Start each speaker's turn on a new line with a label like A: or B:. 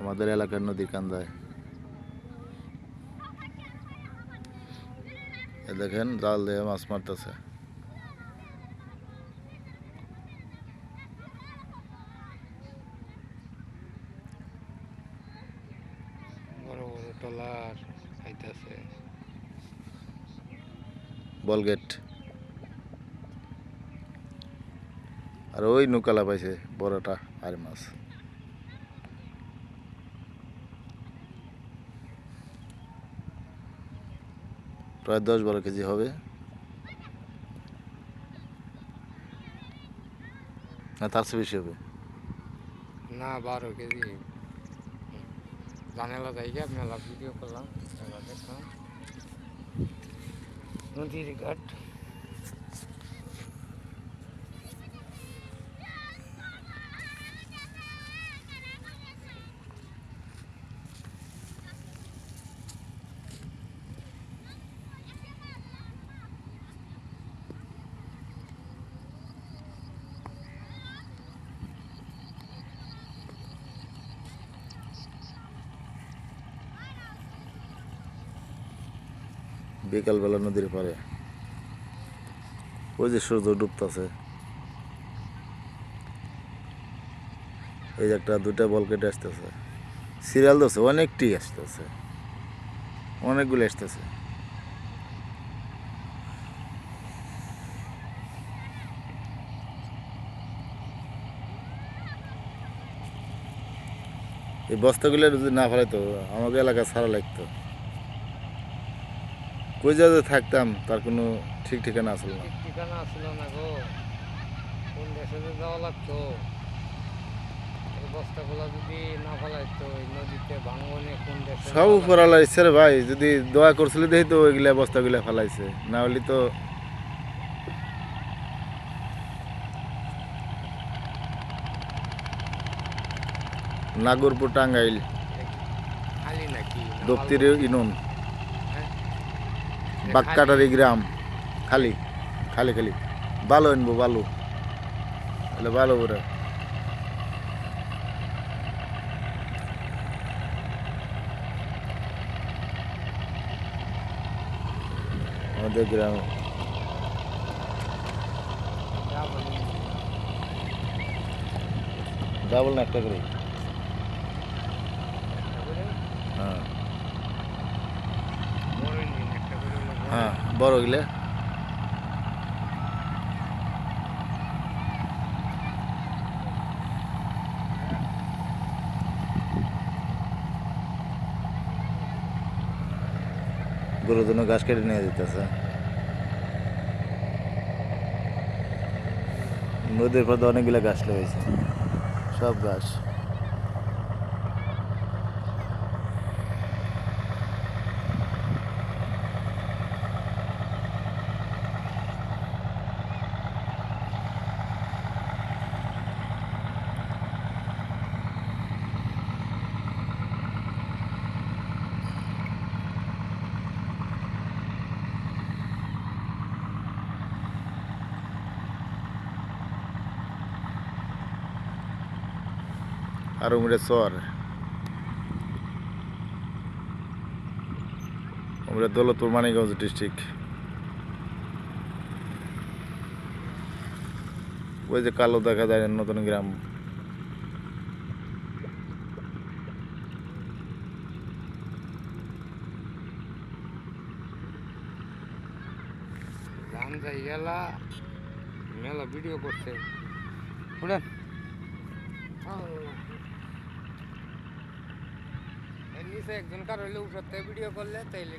A: আমাদের এলাকার নদী কান্দায় দেখেন জাল দিয়ে মাছ মারতেছে।
B: বড় বড় টলার খাইতেছে।
A: বলগেট আর ওই নৌকালা পাইছে বড়টা আর মাছ। প্রায় 10-12 কেজি হবে। না তার চেয়ে বেশি হবে।
B: না 12 কেজি। জানালা জায়গা মেলা ভিডিও করলাম, মেলা দেখলাম নদীর ঘাট।
A: বিকালবেলা নদীর পাড়ে ওই যে সূর্য ডুবতেছে, এই যে একটা দুটা বল কেটে আসতেছে, সিরিয়াল ধরছে, অনেকটি আসতেছে, অনেকগুলো আসতেছে। এই বস্তাগুলো যদি না ফেলাইতো আমাকে এলাকা ছাড়া লাগতো। কই জায়গায় থাকতাম তার কোনো ঠিক ঠিকানা আসল না।
B: ঠিকানা আসলো না গো, কোন দেশে যাওয়া লাগতো। এই বস্তাগুলো যদি না ফেলাইতো এই নদীতে ভাঙনে, কোন দেশে
A: সব উপরালা ইচ্ছে রে ভাই, যদি দোয়া করছিল দেখি তো ওইগুলা বস্তাগুলা ফেলাইছে, না হলে তো নাগরপুর টাঙ্গাইল
B: খালি নাকি
A: দপ্তির ইনুন
B: হ্যাঁ?
A: বাক্কাটারি গ্রাম খালি খালি খালি বালু আনবো, বালু তাহলে বালু ওরা আমাদের গ্রামে ডাবল না একটা করে। হ্যাঁ হ্যাঁ বড় গিলে গরুর জন্য ঘাস কেটে নিয়ে যেতেছে। নদীর পথে অনেকগুলো গাছ লাগাইছে, সব গাছ। আর উমরে চর, উমরে দৌলতপুর মানিকগঞ্জ ডিস্ট্রিক্ট। ওই যে কালো দেখা যায় নতুন গ্রাম।
B: গান যাই গেলা মেলা ভিডিও করছে, শুনেন এর নিচে একজন কার হইলে উপর থেকে ভিডিও করলে তাইলে